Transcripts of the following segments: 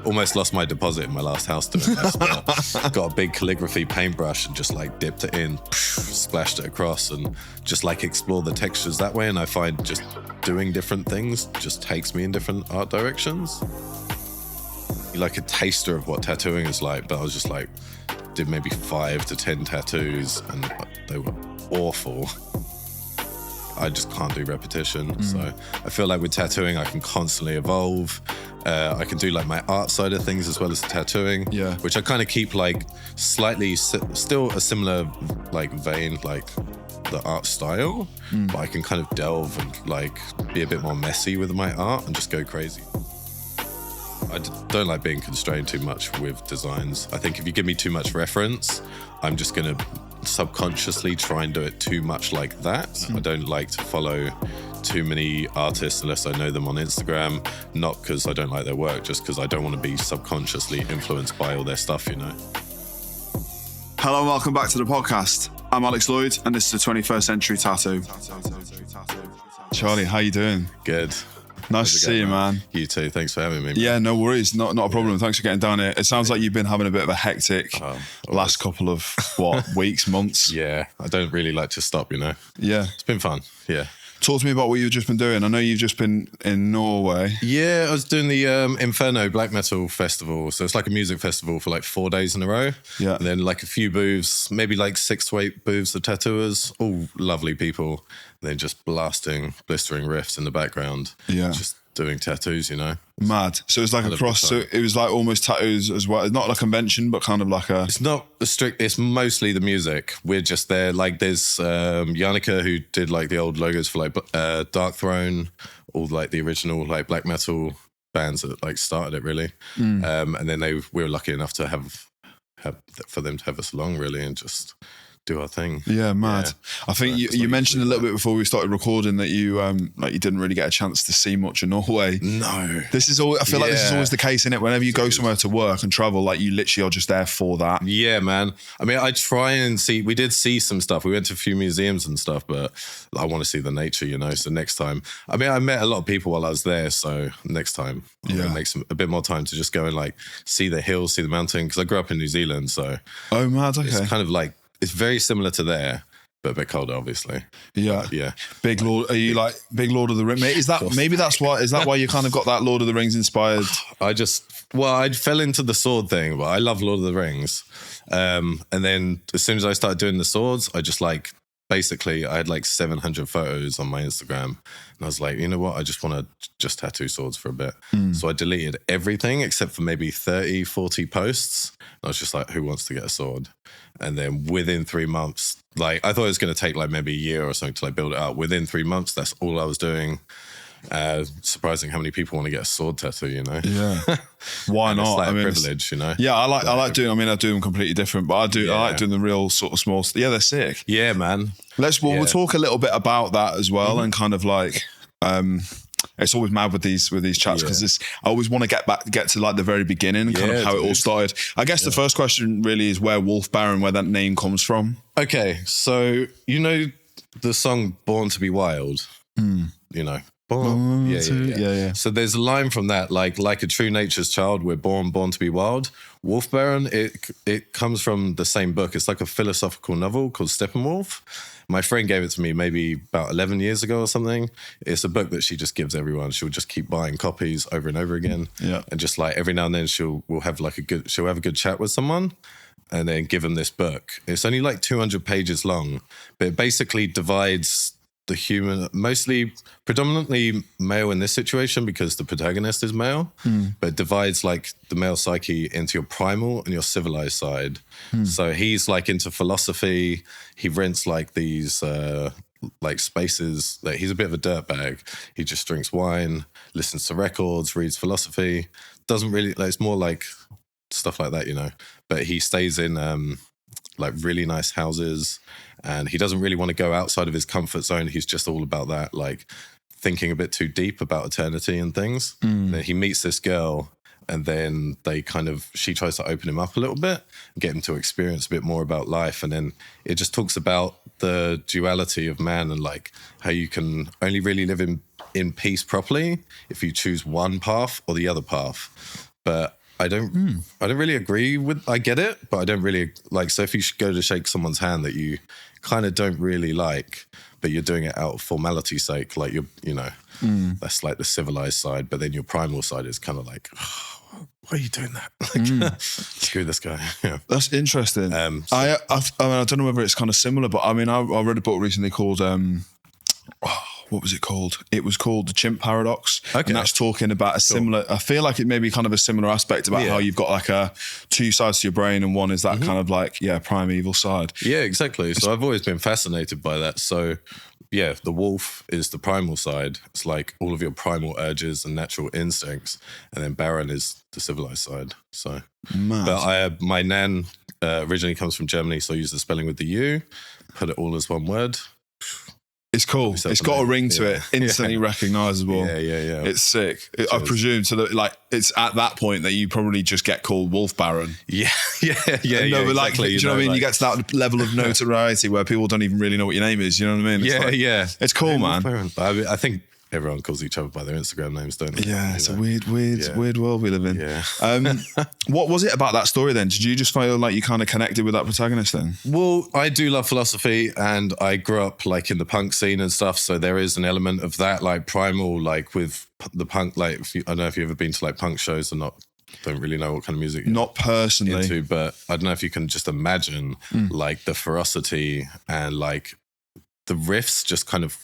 Almost lost my deposit in my last house doing this, but got a big calligraphy paintbrush and just like dipped it in, splashed it across, and just like explore the textures that way. And I find just doing different things just takes me in different art directions. Like a taster of what tattooing is like, but I was just like, did maybe 5 to 10 tattoos and they were awful. I just can't do repetition. So I feel like with tattooing, I can constantly evolve. I can do like my art side of things as well as the tattooing, which I kind of keep like slightly still a similar like vein, like the art style, but I can kind of delve and like be a bit more messy with my art and just go crazy. I don't like being constrained too much with designs. I think if you give me too much reference, I'm just going to subconsciously try and do it too much like that. I don't like to follow too many artists unless I know them on Instagram, not because I don't like their work, just because I don't want to be subconsciously influenced by all their stuff, you know? Hello and welcome back to the podcast. I'm Alex Lloyd and this is the 21st Century Tattoo. Charlie, how you doing? Good. Nice to see you, man. You too. Thanks for having me, man. Yeah, no worries. Not a problem. Thanks for getting down here. It sounds like you've been having a bit of a hectic last couple of, weeks, months? Yeah, I don't really like to stop, you know? Yeah. It's been fun, yeah. Talk to me about what you've just been doing. I know you've just been in Norway. Yeah, I was doing the Inferno Black Metal Festival. So it's like a music festival for like 4 days in a row. Yeah. And then like a few booths, maybe like 6 to 8 booths of tattooers, all lovely people. And then just blistering riffs in the background. Yeah. Just doing tattoos, you know. Mad. So it was like across, so it was like almost tattoos as well. It's not like a convention, but kind of like a... It's not a strict, it's mostly the music. We're just there. Like there's Yannicka who did like the old logos for like Dark Throne, all like the original like black metal bands that like started it really. And then we were lucky enough to have for them to have us along really and just do our thing. Yeah, mad. Yeah. I think you mentioned a little bit before we started recording that you like you didn't really get a chance to see much of Norway. No. This is all. I feel like this is always the case, innit? Whenever you go somewhere to work and travel, like you literally are just there for that. Yeah, man. I mean, I try and see. We did see some stuff. We went to a few museums and stuff, but I want to see the nature, you know. So next time, I mean, I met a lot of people while I was there. So next time, I'm gonna make a bit more time to just go and like see the hills, see the mountain. Because I grew up in New Zealand, so mad. Okay, it's kind of like. It's very similar to there, but a bit colder, obviously. Yeah, yeah. Big Lord, are you like big Lord of the Rings? Is that maybe that's why? Is that why you kind of got that Lord of the Rings inspired? I fell into the sword thing, but I love Lord of the Rings. And then as soon as I started doing the swords, I just like basically I had like 700 photos on my Instagram, and I was like, you know what? I just want to just tattoo swords for a bit. So I deleted everything except for maybe 30, 40 posts. And I was just like, who wants to get a sword? And then within 3 months, like I thought it was going to take like maybe a year or something to like build it up. Within 3 months, that's all I was doing. Surprising how many people want to get a sword tattoo, you know? Yeah. Why not? It's like a privilege, you know? Yeah, I like doing, I mean, I do them completely different, but I like doing the real sort of small, yeah, they're sick. Yeah, man. We'll talk a little bit about that as well and kind of like, it's always mad with these chats because I always want to get to like the very beginning, kind of how it all started. I guess the first question really is where Wulf Baron, where that name comes from. Okay, so you know the song "Born to Be Wild," you know. Yeah. So there's a line from that, like a true nature's child, we're born to be wild. Wulf Baron, it comes from the same book. It's like a philosophical novel called Steppenwolf. My friend gave it to me maybe about 11 years ago or something. It's a book that she just gives everyone. She'll just keep buying copies over and over again. Yeah. And just like every now and then she'll have a good chat with someone and then give them this book. It's only like 200 pages long, but it basically divides the human, predominantly male in this situation because the protagonist is male, but it divides like the male psyche into your primal and your civilized side. So he's like into philosophy. He rents like these like spaces. Like he's a bit of a dirtbag. He just drinks wine, listens to records, reads philosophy. Doesn't really, like, it's more like stuff like that, you know. But he stays in like really nice houses. And he doesn't really want to go outside of his comfort zone. He's just all about that, like thinking a bit too deep about eternity and things. And then he meets this girl and then she tries to open him up a little bit and get him to experience a bit more about life. And then it just talks about the duality of man and like how you can only really live in in peace properly if you choose one path or the other path. But I don't really agree with, I get it, but I don't really like, so if you should go to shake someone's hand that you kind of don't really like, but you're doing it out of formality's sake, like that's like the civilized side, but then your primal side is kind of like, oh, why are you doing that? Like, screw this guy. Yeah. That's interesting. I mean, I don't know whether it's kind of similar, but I mean, I read a book recently called, what was it called? It was called The Chimp Paradox. Okay. And that's talking about a similar, I feel like it may be kind of a similar aspect about how you've got like two sides to your brain, and one is that kind of like, primeval side. Yeah, exactly. So I've always been fascinated by that. So yeah, the wolf is the primal side. It's like all of your primal urges and natural instincts. And then Baron is the civilized side. So, mad. But my nan originally comes from Germany, so I use the spelling with the U, put it all as one word. It's cool. It's got a ring to it, instantly recognisable. Yeah. It's sick. I presume so that like it's at that point that you probably just get called Wulf Baron. Yeah. No, but like, do you know what I mean? Like, you get to that level of notoriety where people don't even really know what your name is. You know what I mean? It's It's cool, man. But I think everyone calls each other by their Instagram names, don't they? Yeah, it's a weird world we live in. Yeah. What was it about that story then? Did you just feel like you kind of connected with that protagonist then? Well, I do love philosophy, and I grew up like in the punk scene and stuff, so there is an element of that, like primal, like with the punk, like I don't know if you've ever been to like punk shows or not. Don't really know what kind of music you're not personally into, but I don't know if you can just imagine like the ferocity and like the riffs just kind of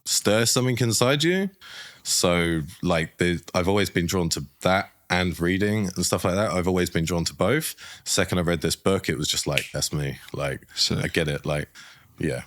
stir something inside you. So like I've always been drawn to that and reading and stuff like that. I've always been drawn to both. Second I read this book, it was just like, that's me. Like, I get it. Like, yeah.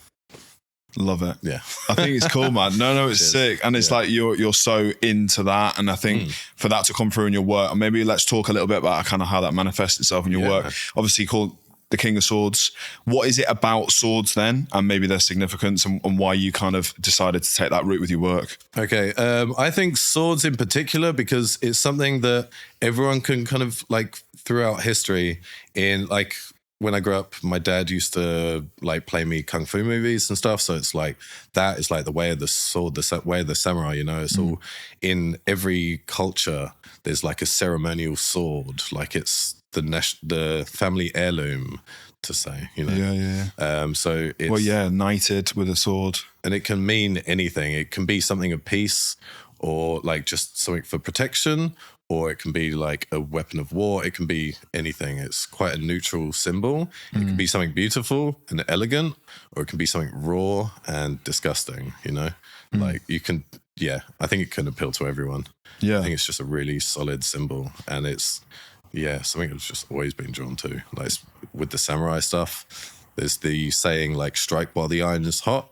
Love it. Yeah. I think it's cool, man. No, it's sick. And it's like you're so into that. And I think for that to come through in your work, and maybe let's talk a little bit about kind of how that manifests itself in your work. Obviously called The King of Swords. What is it about swords then, and maybe their significance, and why you kind of decided to take that route with your work? Okay, I think swords in particular, because it's something that everyone can kind of like throughout history. In like when I grew up, my dad used to like play me kung fu movies and stuff. So it's like that is like the way of the sword, the way of the samurai. You know, it's all in every culture. There's like a ceremonial sword, like it's the family heirloom, to say, you know. So it's knighted with a sword, and it can mean anything. It can be something of peace, or like just something for protection, or it can be like a weapon of war. It can be anything. It's quite a neutral symbol. It can be something beautiful and elegant, or it can be something raw and disgusting, you know. Like you can, I think it can appeal to everyone. I think it's just a really solid symbol, and it's something I've just always been drawn to. Like with the samurai stuff, there's the saying like strike while the iron is hot,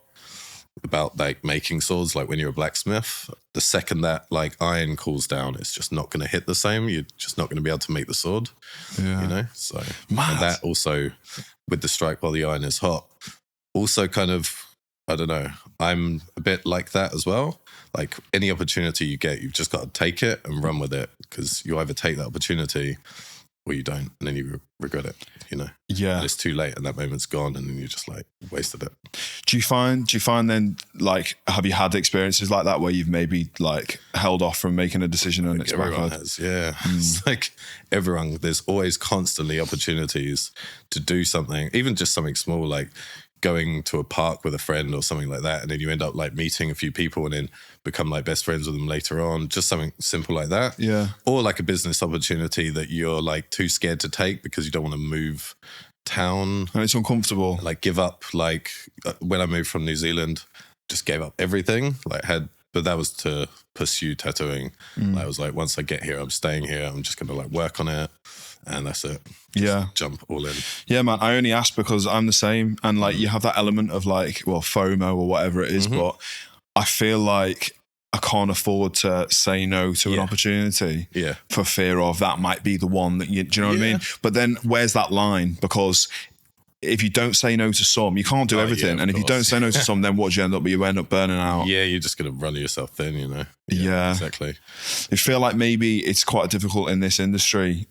about like making swords. Like when you're a blacksmith, the second that like iron cools down, it's just not going to hit the same. You're just not going to be able to make the sword, you know? So and that also with the strike while the iron is hot, also kind of, I don't know, I'm a bit like that as well. Like any opportunity you get, you've just got to take it and run with it, because you either take that opportunity or you don't, and then you regret it, you know? Yeah. And it's too late and that moment's gone, and then you just like wasted it. Do you find then, like, have you had experiences like that where you've maybe like held off from making a decision and it's everyone has, It's like everyone, there's always constantly opportunities to do something, even just something small, like going to a park with a friend or something like that, and then you end up like meeting a few people and then become like best friends with them later on. Just something simple like that. Or like a business opportunity that you're like too scared to take because you don't want to move town. And it's uncomfortable. Like give up, like when I moved from New Zealand, just gave up everything. But that was to pursue tattooing. I was like, once I get here, I'm staying here. I'm just going to like work on it. And that's it. Just jump all in. Yeah, man. I only ask because I'm the same. And like you have that element of like, well, FOMO or whatever it is. But I feel like I can't afford to say no to an opportunity for fear of that might be the one that do you know what I mean? But then where's that line? Because if you don't say no to some, you can't do everything. And if you don't say no to some, then what do you end up with? You end up burning out. Yeah, you're just going to run yourself thin, you know? Yeah. Exactly. I feel like maybe it's quite difficult in this industry,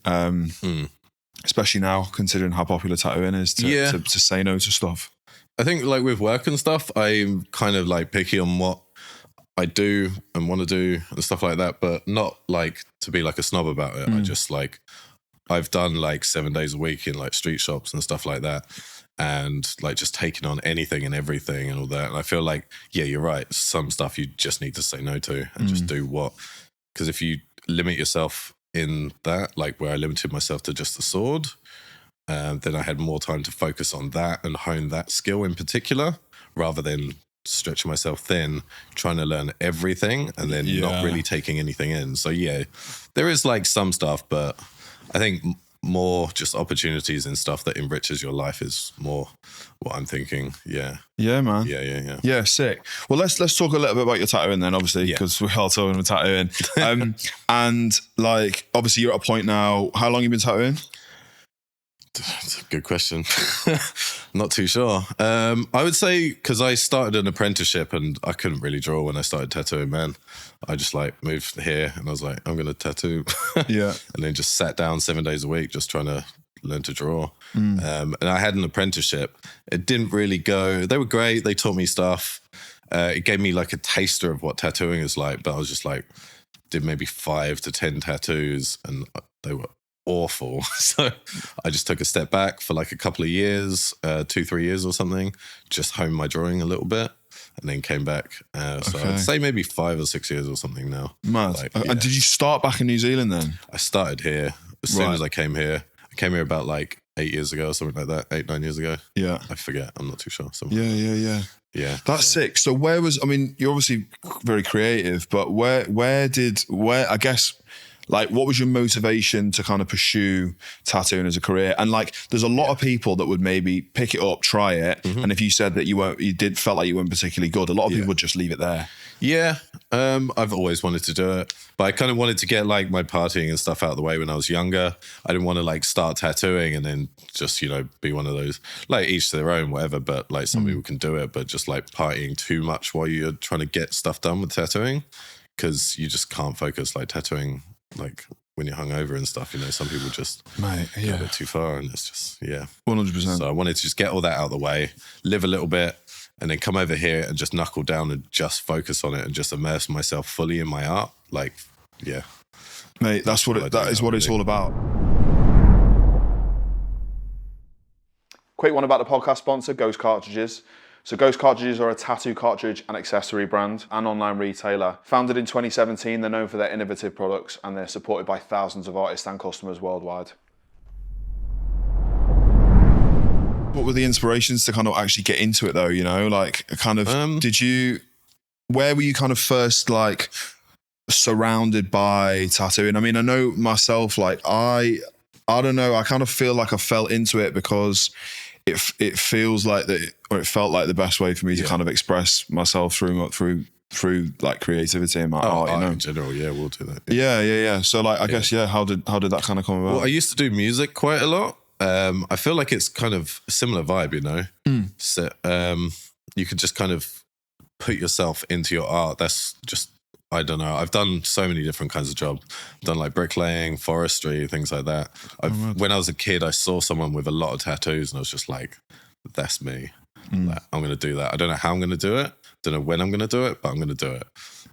especially now, considering how popular tattooing is, to say no to stuff. I think like with work and stuff, I'm kind of like picky on what I do and want to do and stuff like that, but not like to be like a snob about it. I just like, I've done like 7 days a week in like street shops and stuff like that, and like just taking on anything and everything and all that. And I feel like, yeah, you're right. Some stuff you just need to say no to and just do because if you limit yourself in that, like where I limited myself to just the sword, then I had more time to focus on that and hone that skill in particular, rather than stretching myself thin, trying to learn everything and then not really taking anything in. So yeah, there is like some stuff, but I think more just opportunities and stuff that enriches your life is more what I'm thinking. Yeah. Yeah, man. Yeah. Yeah, sick. Well, let's talk a little bit about your tattooing then, obviously, because we're all talking about tattooing. And like, obviously you're at a point now, how long have you been tattooing? That's a good question. Not too sure. I would say because I started an apprenticeship and I couldn't really draw when I started tattooing, man. I just like moved here and I was like, I'm going to tattoo. Yeah. And then just sat down 7 days a week just trying to learn to draw. And I had an apprenticeship. It didn't really go. They were great. They taught me stuff. It gave me like a taster of what tattooing is like, but I was just like, did maybe 5 to 10 tattoos and they were awful. So I just took a step back for like a couple of years, 2-3 years or something, just honed my drawing a little bit and then came back. So I'd say maybe 5 or 6 years or something now. Mad. Like, And did you start back in New Zealand then? I started here as soon as I came here. I came here about like 8 years ago or something like that, 8-9 years ago. Yeah. I forget. I'm not too sure. Yeah. That's sick. So where was, I mean, you're obviously very creative, but where I guess, like, what was your motivation to kind of pursue tattooing as a career? And like, there's a lot of people that would maybe pick it up, try it. And if you said that felt like you weren't particularly good, a lot of people would just leave it there. Yeah. I've always wanted to do it, but I kind of wanted to get like my partying and stuff out of the way when I was younger. I didn't want to like start tattooing and then just, be one of those, like each to their own, whatever. But like some people can do it, but just like partying too much while you're trying to get stuff done with tattooing, because you just can't focus like tattooing. Like when you're hungover and stuff, some people just go a bit too far, and it's just 100%. So I wanted to just get all that out of the way, live a little bit, and then come over here and just knuckle down and just focus on it and just immerse myself fully in my art. Like, yeah, mate, that is what it's all about. Quick one about the podcast sponsor, Ghost Cartridges. So Ghost Cartridges are a tattoo cartridge and accessory brand and online retailer. Founded in 2017, they're known for their innovative products and they're supported by thousands of artists and customers worldwide. What were the inspirations to kind of actually get into it though, like kind of, where were you kind of first like surrounded by tattooing? I mean, I know myself, like I don't know, I kind of feel like I fell into it because it feels like that, or it felt like the best way for me to kind of express myself through like creativity and my art. In general, we'll do that. Yeah. So like, I guess, how did that kind of come about? Well, I used to do music quite a lot. I feel like it's kind of a similar vibe, So you could just kind of put yourself into your art. That's just, I don't know. I've done so many different kinds of jobs. I've done like bricklaying, forestry, things like that. When I was a kid, I saw someone with a lot of tattoos and I was just like, that's me. Like, I'm going to do that. I don't know how I'm going to do it. Don't know when I'm going to do it, but I'm going to do it.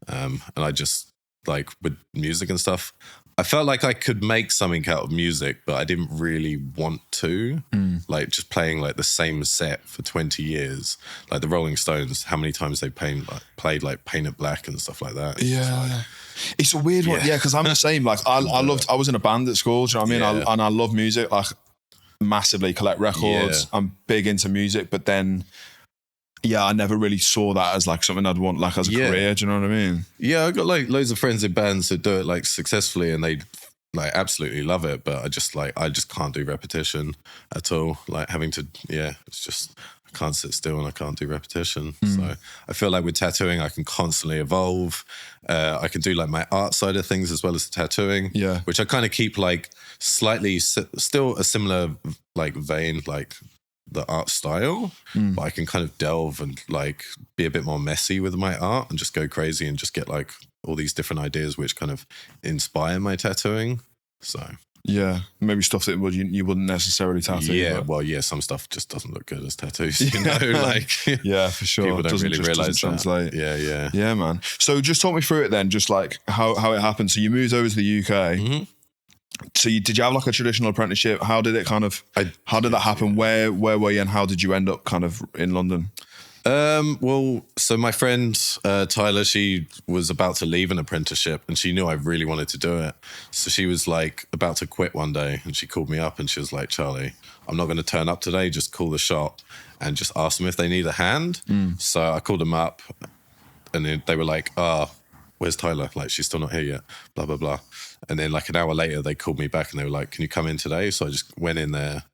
And I just, like with music and stuff, I felt like I could make something out of music, but I didn't really want to. Like just playing like the same set for 20 years. Like the Rolling Stones, how many times they played like Paint It Black and stuff like that. Yeah. It's a weird one. Yeah, because I'm the same. Like I was in a band at school, do you know what I mean? And I love music, like massively, collect records. I'm big into music, but then I never really saw that as like something I'd want like as a career. Do you know what I mean? Yeah, I got like loads of friends in bands who do it like successfully and they like absolutely love it. But I just can't do repetition at all. Like having to, it's just, I can't sit still and I can't do repetition. So I feel like with tattooing, I can constantly evolve. I can do like my art side of things as well as the tattooing, which I kind of keep like slightly still a similar like vein, like the art style, but I can kind of delve and like be a bit more messy with my art and just go crazy and just get like all these different ideas which kind of inspire my tattooing. So Yeah, maybe stuff that you wouldn't necessarily tattoo. Yeah, well, yeah, some stuff just doesn't look good as tattoos, you know, like yeah, for sure. People don't really realize translate. Yeah, yeah, man. So just talk me through it then, just like how it happened. So you moved over to the UK. Mm-hmm. So did you have like a traditional apprenticeship? How did it how did that happen? Where were you, and how did you end up kind of in London? Well, so my friend Tyler, she was about to leave an apprenticeship and she knew I really wanted to do it. So she was like about to quit one day and she called me up and she was like, Charlie, I'm not going to turn up today. Just call the shop and just ask them if they need a hand. So I called them up and they were like, where's Tyler? Like, she's still not here yet, blah, blah, blah. And then like an hour later, they called me back and they were like, can you come in today? So I just went in there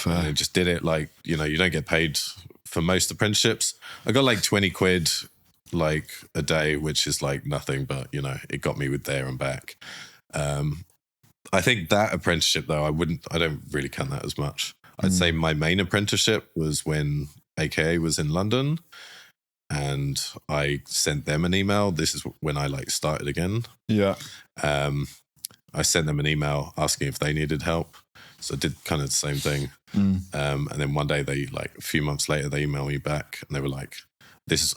and I just did it. Like, you know, you don't get paid for most apprenticeships. I got like 20 quid like a day, which is like nothing, but you know, it got me with there and back. I think that apprenticeship though, I don't really count that as much. I'd say my main apprenticeship was when AKA was in London and I sent them an email. This is when I like started again. Yeah. I sent them an email asking if they needed help. So I did kind of the same thing. And then one day a few months later, they emailed me back and they were like,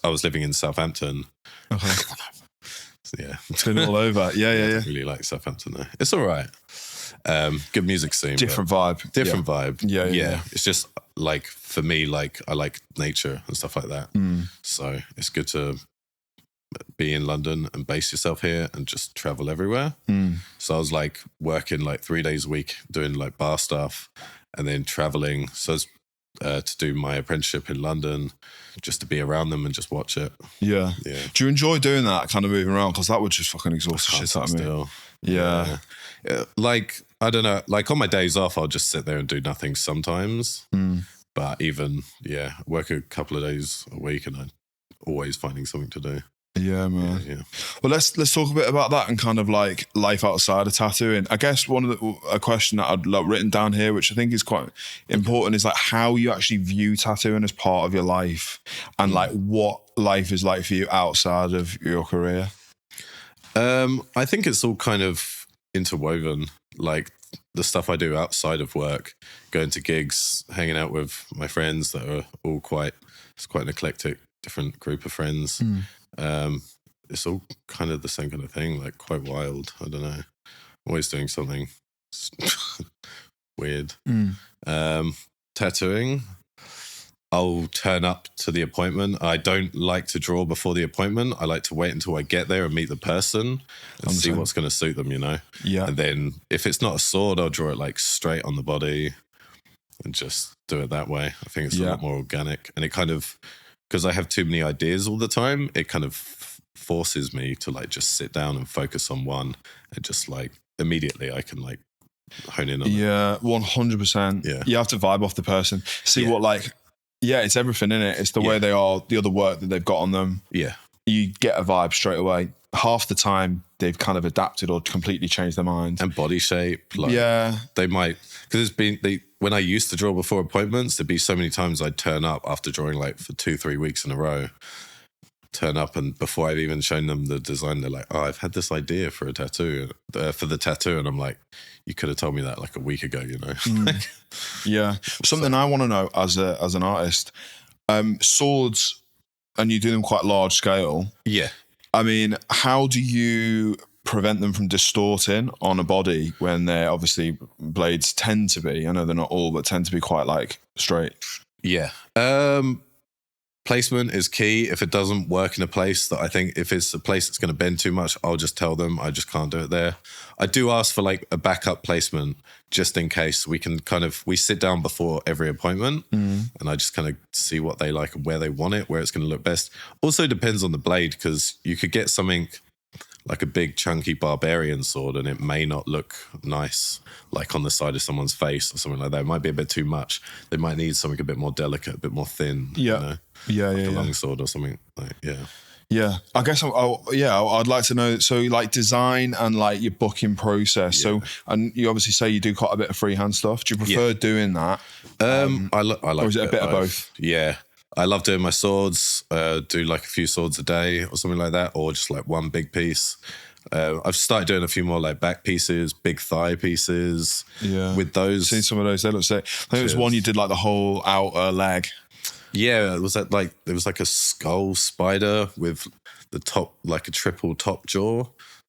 I was living in Southampton. So, yeah. It's been all over. Yeah. I really like Southampton though. It's all right. Good music scene. Different vibe. Vibe. Yeah. It's just like, for me, like I like nature and stuff like that. So it's good to be in London and base yourself here and just travel everywhere. So I was like working like 3 days a week doing like bar stuff and then traveling. So I was to do my apprenticeship in London just to be around them and just watch it. Yeah. Do you enjoy doing that, kind of moving around? Because that would just fucking exhaust the shit out of me. Yeah. Like, I don't know, like on my days off, I'll just sit there and do nothing sometimes. But even, work a couple of days a week and I'm always finding something to do. Yeah, man. Yeah. Well, let's talk a bit about that and kind of like life outside of tattooing. I guess a question that I'd written down here, which I think is quite important, is like how you actually view tattooing as part of your life and like what life is like for you outside of your career. I think it's all kind of interwoven, like the stuff I do outside of work, going to gigs, hanging out with my friends that are all it's quite an eclectic, different group of friends. It's all kind of the same kind of thing, like quite wild. I don't know. Always doing something weird. Tattooing, I'll turn up to the appointment. I don't like to draw before the appointment. I like to wait until I get there and meet the person and see what's going to suit them, you know? Yeah. And then if it's not a sword, I'll draw it like straight on the body and just do it that way. I think it's a lot more organic. And it kind of, because I have too many ideas all the time, it kind of forces me to like just sit down and focus on one and just like immediately I can like hone in on it. Yeah, 100%. Yeah. You have to vibe off the person. See what like, it's everything in it. It's the way they are, the other work that they've got on them. Yeah. You get a vibe straight away. Half the time they've kind of adapted or completely changed their mind. And body shape. Like, they might, because when I used to draw before appointments, there'd be so many times I'd turn up after drawing like for 2-3 weeks in a row, turn up and before I've even shown them the design, they're like, oh, I've had this idea for a tattoo, for the tattoo. And I'm like, you could have told me that like a week ago, you know? Something I want to know as an artist, swords, and you do them quite large scale. Yeah. I mean, how do you prevent them from distorting on a body when they're obviously blades tend to be, I know they're not all, but tend to be quite like straight? Yeah. Placement is key. If it doesn't work in a place that I think, if it's a place that's going to bend too much, I'll just tell them I just can't do it there. I do ask for like a backup placement just in case. We sit down before every appointment and I just kind of see what they like and where they want it, where it's going to look best. Also depends on the blade, because you could get something like a big chunky barbarian sword and it may not look nice like on the side of someone's face or something like that. It might be a bit too much. They might need something a bit more delicate, a bit more thin. Yeah. You know? A long sword or something like, Yeah, I guess I'd like to know, so like design and like your booking process. So, and you obviously say you do quite a bit of freehand stuff. Do you prefer doing that? I like, or is it a bit of both? Yeah. I love doing my swords, do like a few swords a day or something like that, or just like one big piece. I've started doing a few more like back pieces, big thigh pieces. Yeah. With those. Seen some of those. They look sick. I think it was one you did like the whole outer leg. Yeah, it was like a skull spider with the top, like a triple top jaw,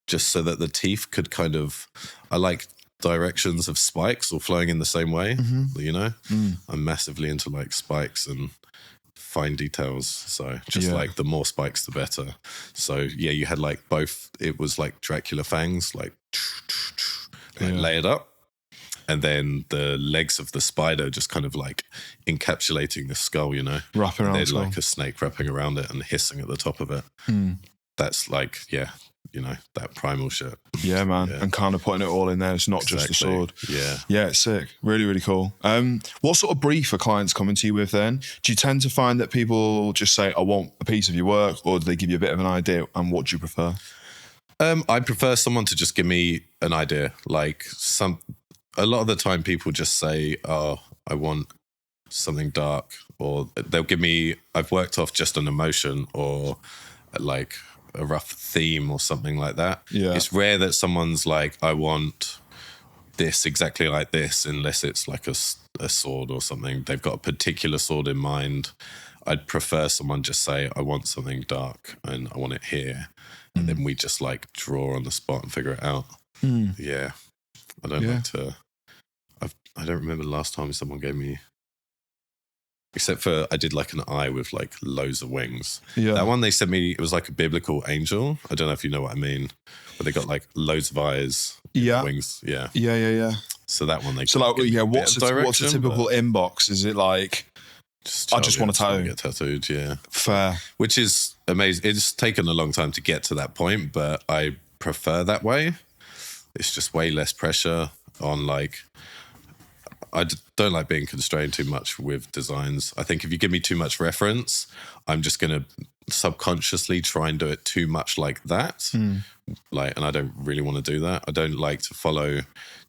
just so that the teeth could kind of, I like directions of spikes or flowing in the same way, you know? I'm massively into like spikes and fine details. So just like the more spikes, the better. So yeah, you had like both, it was like Dracula fangs, like layered up. And then the legs of the spider just kind of like encapsulating the skull, you know? Wrapping around the skull. Like a snake wrapping around it and hissing at the top of it. That's like, you know, that primal shit. Yeah, man. Yeah. And kind of putting it all in there. It's not just the sword. Yeah. Yeah, it's sick. Really, really cool. What sort of brief are clients coming to you with then? Do you tend to find that people just say, I want a piece of your work, or do they give you a bit of an idea? And what do you prefer? I prefer someone to just give me an idea. Like a lot of the time people just say, oh, I want something dark, or they'll give me, I've worked off just an emotion or like a rough theme or something like that. Yeah. It's rare that someone's like, I want this exactly like this, unless it's like a sword or something. They've got a particular sword in mind. I'd prefer someone just say, I want something dark and I want it here. And then we just like draw on the spot and figure it out. Yeah. I don't like to, I don't remember the last time someone gave me, except for I did like an eye with like loads of wings. Yeah. That one they sent me, it was like a biblical angel. I don't know if you know what I mean, but they got like loads of eyes, wings. Yeah. Yeah. So that one they So like, what's a typical inbox? Is it like, I just want to get tattooed, yeah. Fair. Which is amazing. It's taken a long time to get to that point, but I prefer that way. It's just way less pressure on like, I don't like being constrained too much with designs. I think if you give me too much reference, I'm just going to subconsciously try and do it too much like that. Like, and I don't really want to do that. I don't like to follow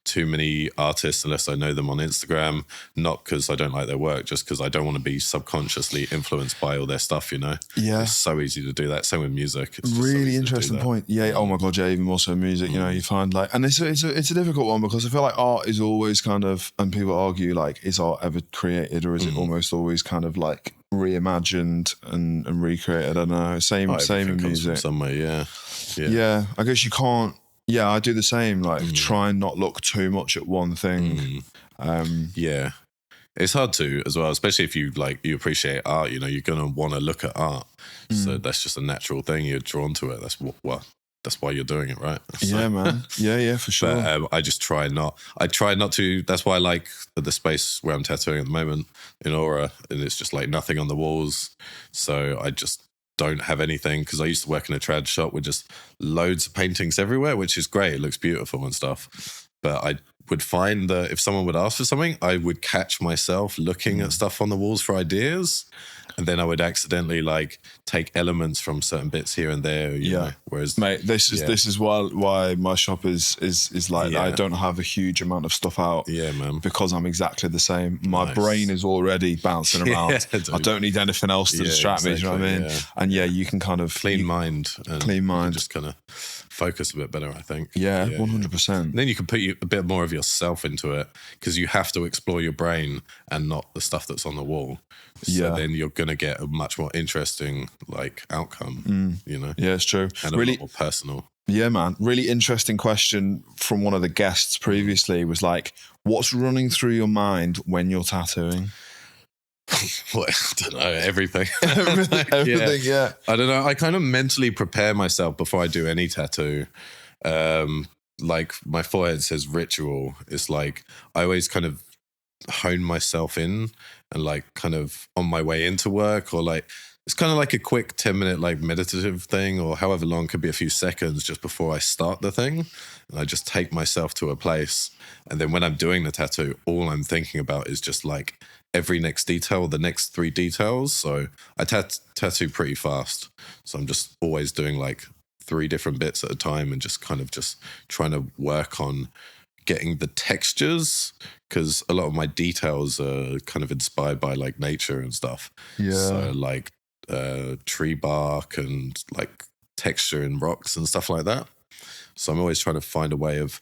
too many artists unless I know them on Instagram, not because I don't like their work, just because I don't want to be subconsciously influenced by all their stuff, you know? Yeah. It's so easy to do that. Same with music. It's really interesting point. Yeah. Oh my God. Yeah. Even more so music, you know, you find like, and it's a difficult one because I feel like art is always kind of, and people argue like, is art ever created or is it almost always kind of like reimagined and recreated? I don't know. Same in music. Somewhere, yeah. Yeah. I guess you can't. Yeah, I do the same. Like, try and not look too much at one thing. Yeah, it's hard to as well, especially if you appreciate art. You know, you're gonna want to look at art, so that's just a natural thing. You're drawn to it. That's that's why you're doing it, right? So, yeah, man. Yeah, for sure. But I just try not. I try not to. That's why I like the space where I'm tattooing at the moment in Aura, and it's just like nothing on the walls. So I just don't have anything, because I used to work in a trad shop with just loads of paintings everywhere, which is great. It looks beautiful and stuff. But I would find that if someone would ask for something, I would catch myself looking at stuff on the walls for ideas. And then I would accidentally like take elements from certain bits here and there. You know? Whereas, mate, this is why my shop is like I don't have a huge amount of stuff out. Yeah, man. Because I'm exactly the same. My brain is already bouncing around. I don't need anything else to distract me. Do you know what I mean? Yeah. And you can kind of clean mind. Just kind of focus a bit better, I think. Yeah, 100%. Then you can put a bit more of yourself into it, because you have to explore your brain and not the stuff that's on the wall. So then you're going to get a much more interesting like outcome, you know? Yeah, it's true. And really, a lot more personal. Yeah, man. Really interesting question from one of the guests previously was like, what's running through your mind when you're tattooing? Well, I don't know, everything. Everything, yeah. I don't know. I kind of mentally prepare myself before I do any tattoo. Like my forehead says ritual. It's like I always kind of hone myself in and like kind of on my way into work, or like it's kind of like a quick 10-minute like meditative thing, or however long, could be a few seconds just before I start the thing. And I just take myself to a place. And then when I'm doing the tattoo, all I'm thinking about is just like every next detail, the next 3 details. So I tattoo pretty fast. So I'm just always doing like 3 different bits at a time and just kind of just trying to work on getting the textures, because a lot of my details are kind of inspired by like nature and stuff. Yeah. So like tree bark and like texture in rocks and stuff like that. So I'm always trying to find a way of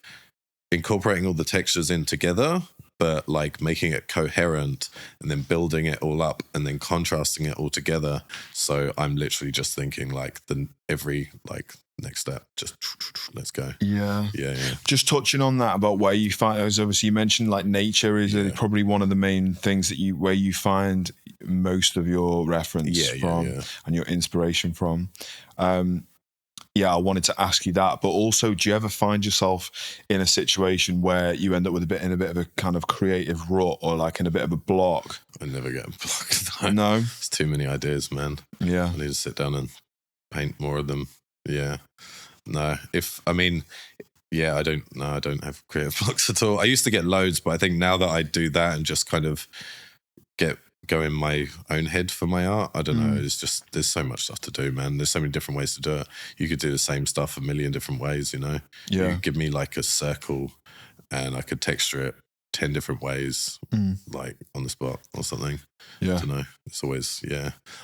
incorporating all the textures in together, but like making it coherent and then building it all up and then contrasting it all together. So I'm literally just thinking like every like next step, just let's go. Yeah. Just touching on that about where you find, as obviously you mentioned, like nature is probably one of the main things that where you find most of your reference from and your inspiration from. I wanted to ask you that, but also, do you ever find yourself in a situation where you end up with in a bit of a kind of creative rut or like in a bit of a block? I never get blocked. No, it's too many ideas, man. Yeah, I need to sit down and paint more of them. Yeah, no. I don't have creative blocks at all. I used to get loads, but I think now that I do that and just kind of go in my own head for my art, I don't know. It's just, there's so much stuff to do, man. There's so many different ways to do it. You could do the same stuff a million different ways, you know? Yeah. You could give me like a circle and I could texture it 10 different ways, like on the spot or something. Yeah. I don't know. It's always,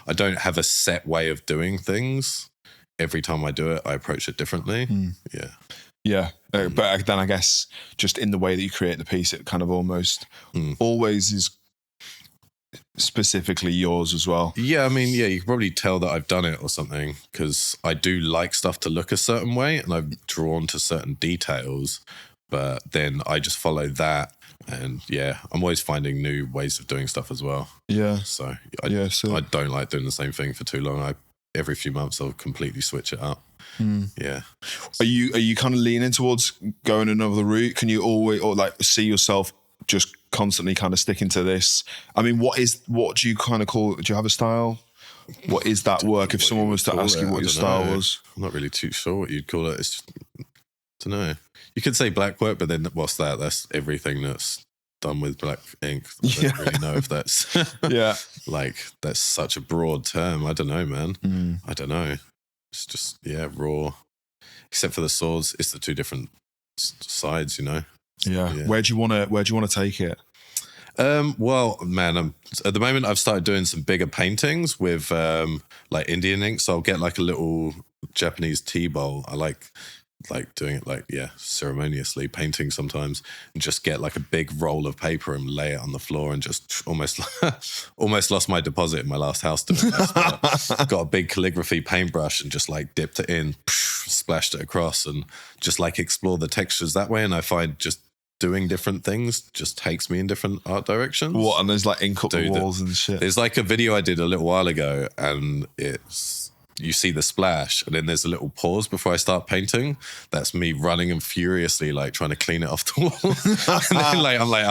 I don't have a set way of doing things. Every time I do it, I approach it differently. Yeah. Yeah. But then I guess just in the way that you create the piece, it kind of almost always is specifically yours as well. Yeah, I mean, you can probably tell that I've done it or something, because I do like stuff to look a certain way and I'm drawn to certain details, but then I just follow that. And I'm always finding new ways of doing stuff as well. Yeah. So I don't like doing the same thing for too long. Every few months I'll completely switch it up. Yeah. Are you kind of leaning towards going another route? Can you always, or like, see yourself just constantly kind of sticking to this? I mean, what do you kind of call, do you have a style? What is that work? If someone was to ask you what your style was? I'm not really too sure what you'd call it. It's just, I don't know. You could say black work, but then what's that? That's everything that's done with black ink. I don't really know if that's like, that's such a broad term. I don't know, man. I don't know. It's just raw. Except for the swords, it's the two different sides, you know. Yeah. Where do you want to take it? Well, man, at the moment I've started doing some bigger paintings with like Indian ink. So I'll get like a little Japanese tea bowl. I like doing it like, ceremoniously, painting sometimes, and just get like a big roll of paper and lay it on the floor and just almost lost my deposit in my last house doing this. Got a big calligraphy paintbrush and just like dipped it in, splashed it across, and just like explore the textures that way. And I find just doing different things just takes me in different art directions. What? And there's like ink up the walls and shit. There's like a video I did a little while ago, and you see the splash, and then there's a little pause before I start painting. That's me running and furiously like trying to clean it off the wall. And then like I'm like,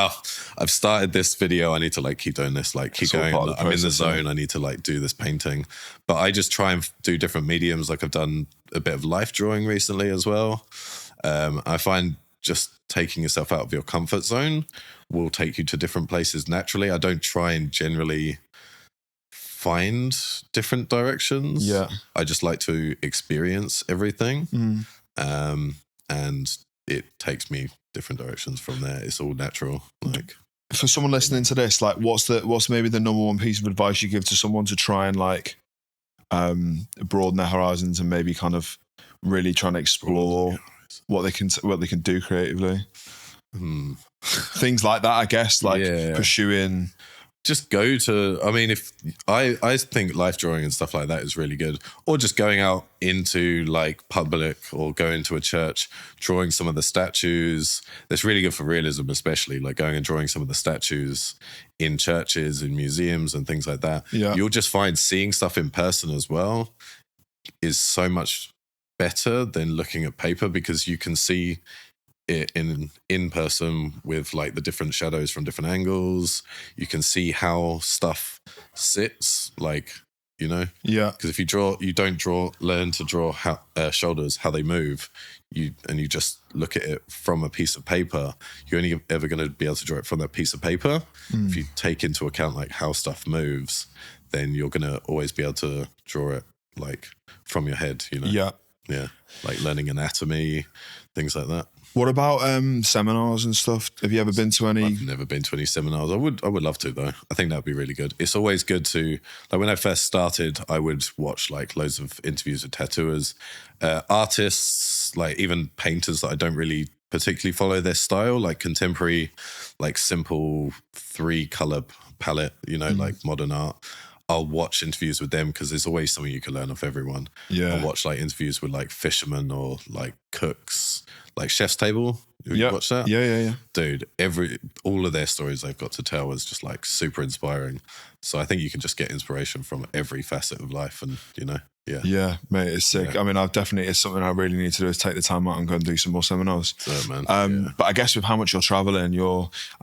I've started this video. I need to like keep doing this, like keep going. I'm in the zone. I need to like do this painting. But I just try and do different mediums. Like I've done a bit of life drawing recently as well. I find just taking yourself out of your comfort zone will take you to different places naturally. I don't try and generally find different directions. Yeah. I just like to experience everything. And it takes me different directions from there. It's all natural. Like, for someone listening to this, like what's maybe the number one piece of advice you give to someone to try and like broaden their horizons and maybe kind of really trying to explore what they can do creatively? Things like that, I guess, like pursuing. Just go to, I mean, if I think life drawing and stuff like that is really good, or just going out into like public or going to a church, drawing some of the statues. That's really good for realism, especially like going and drawing some of the statues in churches, in museums and things like that. Yeah. You'll just find seeing stuff in person as well is so much better than looking at paper, because you can see it in person with like the different shadows from different angles. You can see how stuff sits, like, you know. Yeah. Because if you don't learn to draw how shoulders, how they move, you just look at it from a piece of paper, you're only ever going to be able to draw it from that piece of paper. If you take into account like how stuff moves, then you're going to always be able to draw it like from your head, you know. Yeah. Yeah, like learning anatomy, things like that. What about seminars and stuff? Have you ever been to any? I've never been to any seminars. I would love to though. I think that would be really good. It's always good to, like when I first started, I would watch like loads of interviews with tattooers, artists, like even painters that I don't really particularly follow their style, like contemporary, like simple 3-color palette, like modern art. I'll watch interviews with them because there's always something you can learn off everyone. Yeah. I'll watch like interviews with like fishermen or like cooks, like Chef's Table. You watch that? Yeah. Dude, all of their stories they've got to tell is just like super inspiring. So I think you can just get inspiration from every facet of life and, yeah. Yeah, mate, it's sick. Yeah. I mean, it's something I really need to do is take the time out and go and do some more seminars. Man. But I guess with how much you're traveling,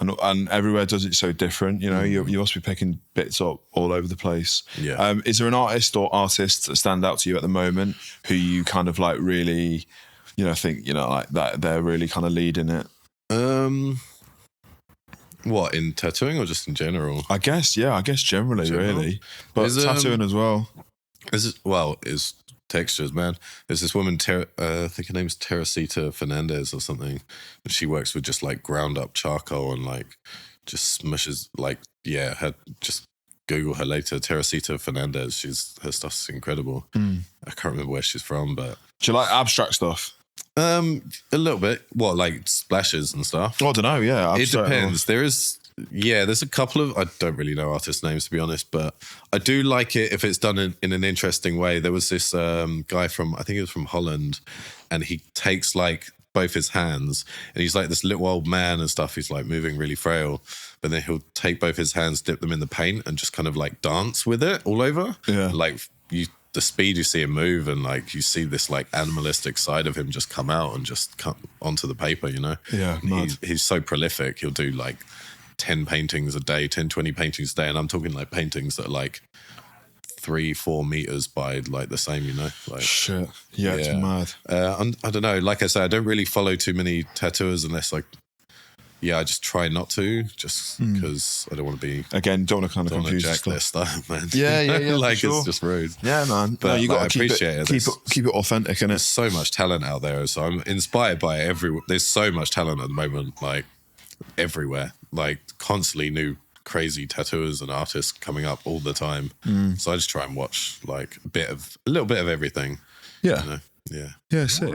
and everywhere does it so different, you must be picking bits up all over the place. Yeah. Is there an artist or artists that stand out to you at the moment who you kind of like really, think, like that they're really kind of leading it? What, in tattooing or just in general? I guess generally, really. But tattooing as well. It's textures, man. There's this woman, I think her name's Teresita Fernandez or something. And she works with just like ground up charcoal and like just smushes just Google her later. Teresita Fernandez. Her stuff's incredible. I can't remember where she's from, but. Do you like abstract stuff? A little bit. What, like splashes and stuff? I don't know, yeah. It depends. There's a couple of, I don't really know artist names to be honest, but I do like it if it's done in an interesting way. There was this guy from, I think he was from Holland, and he takes like both his hands and he's like this little old man and stuff. He's like moving really frail, but then he'll take both his hands, dip them in the paint and just kind of like dance with it all over. Yeah. Like the speed you see him move and like you see this like animalistic side of him just come out and just come onto the paper, Yeah. He's so prolific. He'll do like 10 paintings a day, 10, 20 paintings a day. And I'm talking like paintings that are like 3-4 meters by like the same, like shit. Yeah, it's mad. I don't know. Like I say, I don't really follow too many tattooers unless I just try not to, just because I don't want to be don't want to kind of confuse jack their style, man. Yeah. Like sure. It's just rude. Yeah, man. But you got to keep it authentic, innit? There's so much talent out there, so I'm inspired by there's so much talent at the moment, like everywhere, like constantly new crazy tattooers and artists coming up all the time. So I just try and watch like a little bit of everything. Yeah. Yeah, sick.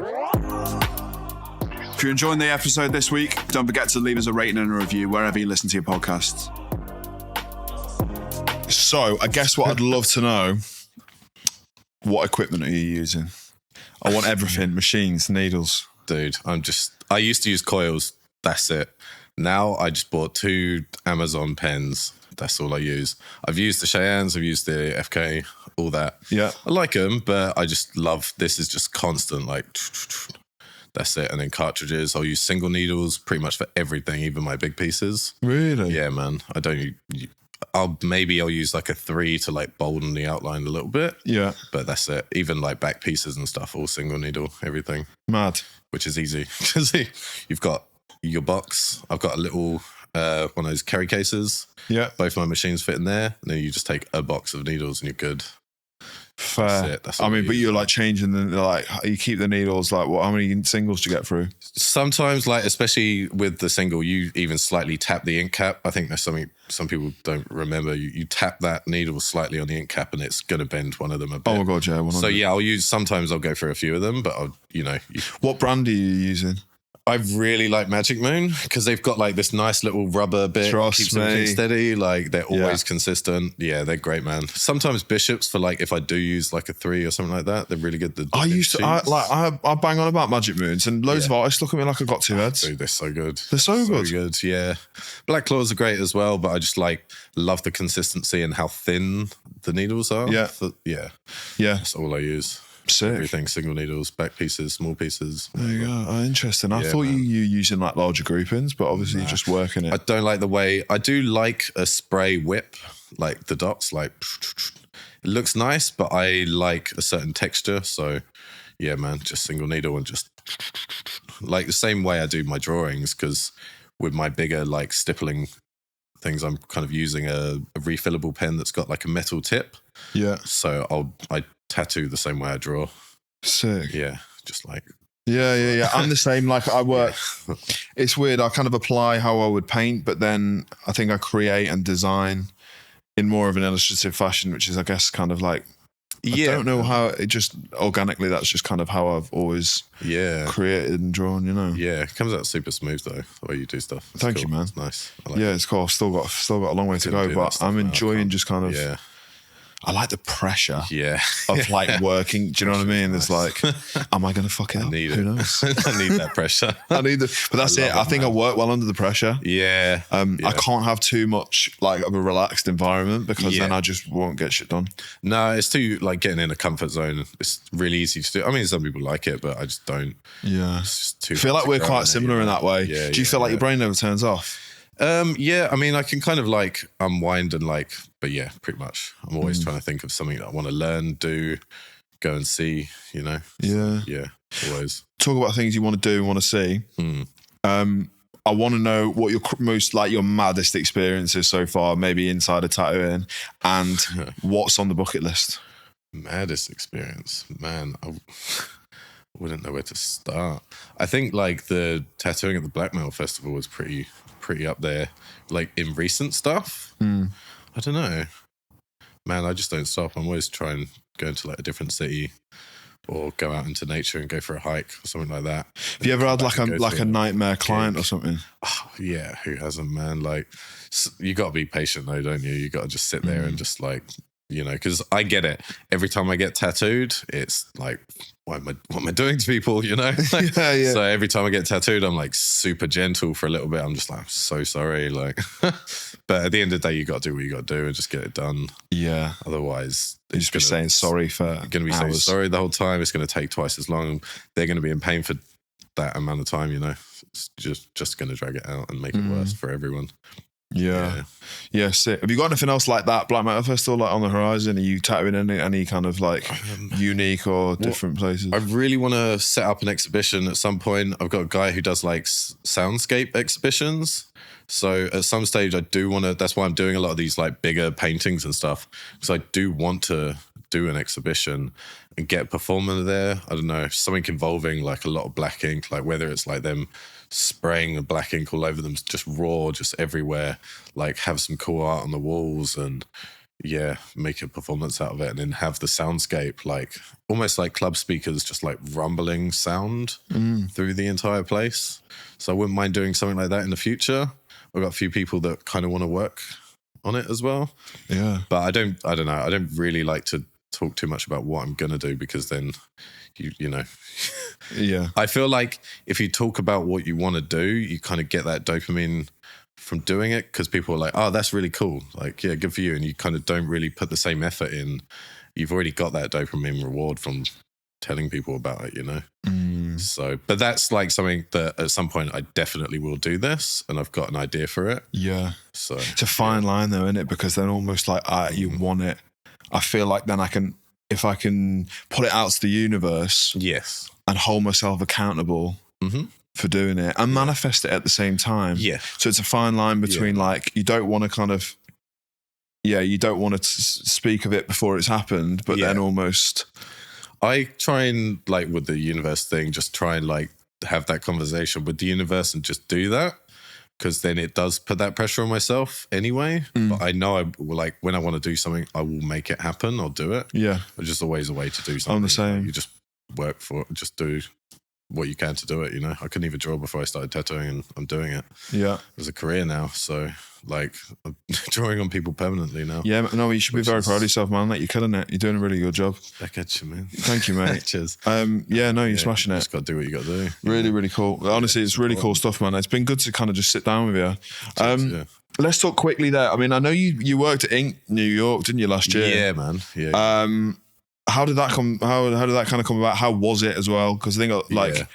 If you're enjoying the episode this week, don't forget to leave us a rating and a review wherever you listen to your podcasts. So I guess what I'd love to know, what equipment are you using? I want everything, machines, needles. Dude, I used to use coils. That's it. Now I just bought 2 Amazon pens. That's all I use. I've used the Cheyennes, I've used the FK, all that. Yeah. I like them, but I just love, this is just constant, like, that's it. And then cartridges, I'll use single needles pretty much for everything, even my big pieces. Really? Yeah, man. I'll use like a 3 to like bolden the outline a little bit. Yeah. But that's it. Even like back pieces and stuff, all single needle, everything. Mad. Which is easy because you've got your box. I've got a little one of those carry cases. Yeah. Both my machines fit in there. And then you just take a box of needles and you're good. Fair. That's it. But you're like changing you keep the needles, like how many singles do you get through? Sometimes, like, especially with the single, you even slightly tap the ink cap. I think that's something some people don't remember. You tap that needle slightly on the ink cap and it's going to bend one of them a bit. Oh my God, yeah. 100. So sometimes I'll go for a few of them, but What brand are you using? I really like Magic Moon because they've got like this nice little rubber bit. Trust me. Everything steady. Like they're always consistent. Yeah, they're great, man. Sometimes Bishops for like if I do use like a 3 or something like that, they're really good. I bang on about Magic Moons and loads of artists look at me like I've got 2 heads. Dude, they're so good. They're so good. Yeah. Black Claws are great as well, but I just love the consistency and how thin the needles are. Yeah. Yeah. That's all I use. Sick. Everything, single needles, back pieces, small pieces. There you go. Oh, interesting. I thought you using like larger groupings, but obviously you're just working it. I don't like the way, I do like a spray whip, like the dots, like it looks nice, but I like a certain texture. So yeah, man, just single needle and just like the same way I do my drawings, because with my bigger like stippling things, I'm kind of using a refillable pen that's got like a metal tip. Yeah. So I tattoo the same way I draw. Sick. Yeah, just like Yeah. I'm the same. Like I work, it's weird. I kind of apply how I would paint, but then I think I create and design in more of an illustrative fashion, which is, I guess, kind of like, I don't know how, it just organically, that's just kind of how I've always created and drawn, you know? Yeah, it comes out super smooth though, the way you do stuff. It's Thank cool. you, man. It's nice. It's cool. I've still got a long way to go, but I'm enjoying just kind of, I like the pressure of like working. Do you know what I mean? There's like, am I going to fuck it up? Who knows? I need that pressure. But that's it. I think I work well under the pressure. Yeah. I can't have too much like of a relaxed environment because then I just won't get shit done. No, it's too like getting in a comfort zone. It's really easy to do. I mean, some people like it, but I just don't. Yeah. It's just too I feel like we're quite similar in that way. Yeah, do you feel like your brain never turns off? Yeah, I mean, I can kind of like unwind and like, but yeah, pretty much. I'm always trying to think of something that I want to learn, do, go and see, you know? Yeah, always. Talk about things you want to do and want to see. I want to know what your most, like your maddest experiences so far, maybe inside of tattooing, and what's on the bucket list. Maddest experience? Man, I wouldn't know where to start. I think like the tattooing at the Black Metal Festival was pretty up there, like in recent stuff. I don't know, man. I just don't stop. I'm always trying to go into like a different city or go out into nature and go for a hike or something like that. Have you ever had like a nightmare client or something? Oh, yeah, who hasn't, man? Like, you got to be patient though, don't you? You got to just sit there and just like, you know, because I get it. Every time I get tattooed, it's like, what am I doing to people, you know? Yeah. So every time I get tattooed, I'm like super gentle for a little bit. I'm just like, I'm so sorry. Like, but at the end of the day, you got to do what you got to do and just get it done. Yeah. Otherwise, you just be saying sorry for you're going to be saying sorry the whole time. It's going to take twice as long. They're going to be in pain for that amount of time, you know? It's just going to drag it out and make it worse for everyone. Yeah, sick. Have you got anything else like that Black Metal Festival like on the horizon? Are you tattooing any kind of like unique or different places? I really want to set up an exhibition at some point. I've got a guy who does like soundscape exhibitions. So at some stage I do want to, that's why I'm doing a lot of these like bigger paintings and stuff, because I do want to do an exhibition and get a performer there. I don't know, something involving like a lot of black ink, like whether it's like them spraying the black ink all over them, just raw, just everywhere, like have some cool art on the walls and make a performance out of it, and then have the soundscape like almost like club speakers, just like rumbling sound through the entire place. So I wouldn't mind doing something like that in the future. I've got a few people that kind of want to work on it as well. Yeah. But I don't know. I don't really like to talk too much about what I'm going to do, because then you know, I feel like if you talk about what you want to do, you kind of get that dopamine from doing it, because people are like, oh, that's really cool. Like, yeah, good for you. And you kind of don't really put the same effort in. You've already got that dopamine reward from telling people about it, you know? So, but that's like something that at some point I definitely will do this, and I've got an idea for it. Yeah. So it's a fine line though, isn't it? Because then almost like, you want it. I feel like then if I can put it out to the universe, yes, and hold myself accountable for doing it and manifest it at the same time. Yeah. So it's a fine line between like, you don't want to kind of, you don't want to speak of it before it's happened, but then almost. I try and like with the universe thing, just try and like have that conversation with the universe and just do that. Because then it does put that pressure on myself anyway. But I know like when I want to do something, I will make it happen. I'll do it. Yeah. There's just always a way to do something. I'm the same. You just work for it. Just do what you can to do it, you know. I couldn't even draw before I started tattooing, and I'm doing it. Yeah. As a career now. So like I'm drawing on people permanently now. Yeah, no, you should be very proud of yourself, man. Like, you're killing it. You're doing a really good job. Back at you, man. Thank you, mate. Cheers. You're smashing it. You just got to do what you got to do. Really, really cool. Honestly, it's really cool stuff, man. It's been good to kind of just sit down with you. Let's talk quickly there. I mean, I know you worked at Ink New York, didn't you, last year? Yeah, man. Yeah. How did that come? How did that kind of come about? How was it as well? Because I think like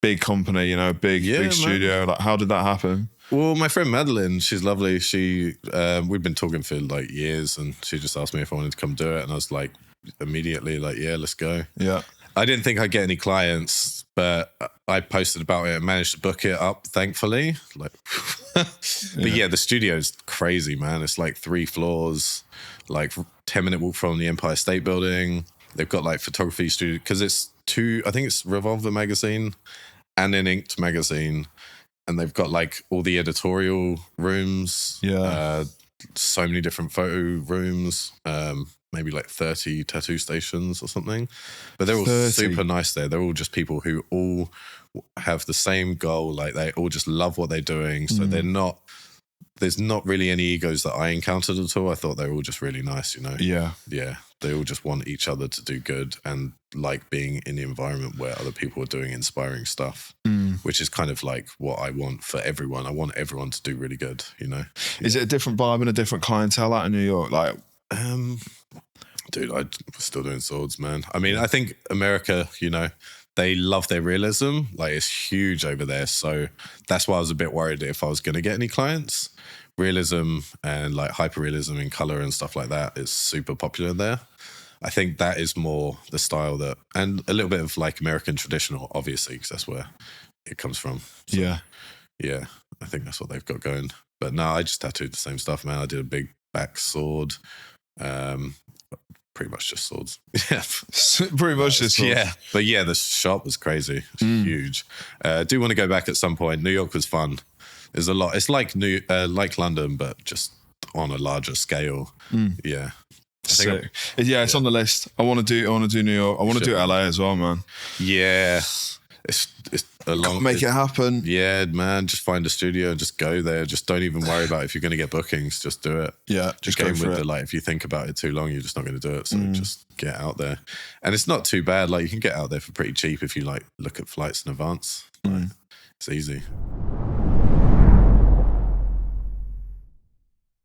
big company, you know, big studio. Like, how did that happen? Well, my friend Madeline, she's lovely. She we've been talking for like years, and she just asked me if I wanted to come do it, and I was like, immediately like, yeah, let's go. Yeah. I didn't think I'd get any clients, but I posted about it and managed to book it up, thankfully. Like, but yeah, the studio's crazy, man. It's like 3 floors, like 10-minute walk from the Empire State Building. They've got like photography studio, because it's I think it's Revolver magazine and an Inked magazine. And they've got like all the editorial rooms. Yeah. So many different photo rooms. Maybe like 30 tattoo stations or something. But they're all 30. super nice there. They're all just people who all have the same goal. Like they all just love what they're doing. So there's not really any egos that I encountered at all. I thought they were all just really nice, you know? Yeah. Yeah. They all just want each other to do good and like being in the environment where other people are doing inspiring stuff, which is kind of like what I want for everyone. I want everyone to do really good, you know? Is it a different vibe and a different clientele out in New York? Like, dude, I'm still doing swords, man. I mean, I think America, you know, they love their realism. Like it's huge over there. So that's why I was a bit worried if I was going to get any clients. Realism and like hyperrealism in color and stuff like that is super popular there. I think that is more the style that, and a little bit of like American traditional, obviously, because that's where it comes from. So, yeah, I think that's what they've got going. But no, I just tattooed the same stuff, man. I did a big back sword, pretty much just swords. Yeah, pretty much just swords. Yeah, but yeah, the shop was crazy. It's huge. I do want to go back at some point. New York was fun. There's a lot. It's like like London, but just on a larger scale. Yeah. It's on the list. I want to do New York. I want to do LA as well, man. Yeah. It's a long... Make it happen. Yeah, man. Just find a studio and just go there. Just don't even worry about if you're going to get bookings. Just do it. Yeah, just go for it. Like, if you think about it too long, you're just not going to do it. So just get out there. And it's not too bad. Like, you can get out there for pretty cheap if you like look at flights in advance. Like, it's easy.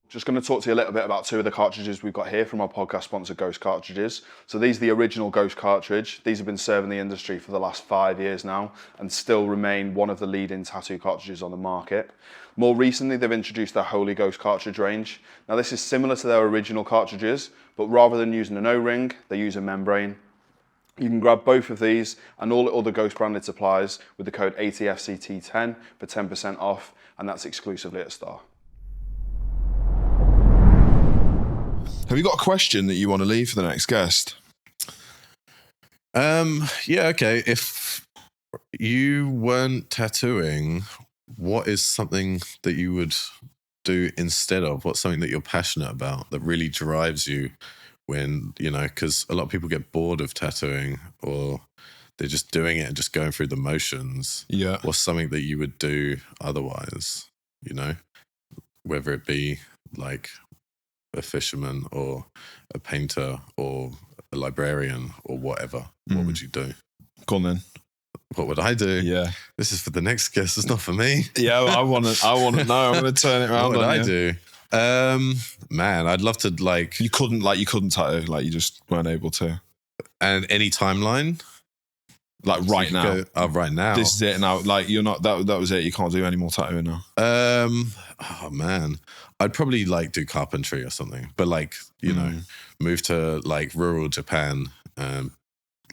Just going to talk to you a little bit about two of the cartridges we've got here from our podcast sponsor, Ghost Cartridges. So these are the original Ghost cartridge. These have been serving the industry for the last 5 years now and still remain one of the leading tattoo cartridges on the market. More recently, they've introduced their Holy Ghost cartridge range. Now this is similar to their original cartridges, but rather than using an O-ring, they use a membrane. You can grab both of these and all other Ghost branded supplies with the code ATFCT10 for 10% off, and that's exclusively at Star. Have you got a question that you want to leave for the next guest? Yeah, okay. If you weren't tattooing, what is something that you would do instead of? What's something that you're passionate about that really drives you when, you know, because a lot of people get bored of tattooing or they're just doing it and just going through the motions. Yeah. What's something that you would do otherwise, you know, whether it be like a fisherman or a painter or a librarian or whatever, what would you do? Go on then. What would I do? Yeah. This is for the next guest. It's not for me. Yeah, I want to know. I'm going to turn it around. What would I do? Man, I'd love to like... You couldn't tattoo, like you just weren't able to. And any timeline? Like right now. Right now. This is it now. Like you're not, that was it. You can't do any more tattooing now. Oh man. I'd probably like do carpentry or something, but like, you know, move to like rural Japan and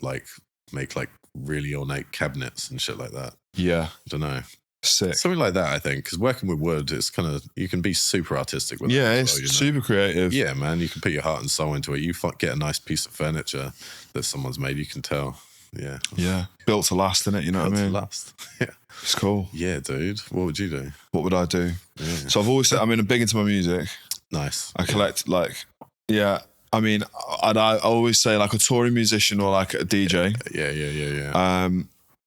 like make like really ornate cabinets and shit like that. Yeah. I don't know. Sick. Something like that, I think, because working with wood, it's kind of, you can be super artistic with it. Yeah, it's super creative. Yeah, man, you can put your heart and soul into it. You get a nice piece of furniture that someone's made, you can tell. Yeah. Yeah. Built to last, innit? You know what I mean? Built to last. Yeah. It's cool. Yeah, dude. What would you do? What would I do? Yeah. So I've always said, I'm big into my music. Nice. I collect I mean, I always say like a touring musician or like a DJ. Yeah.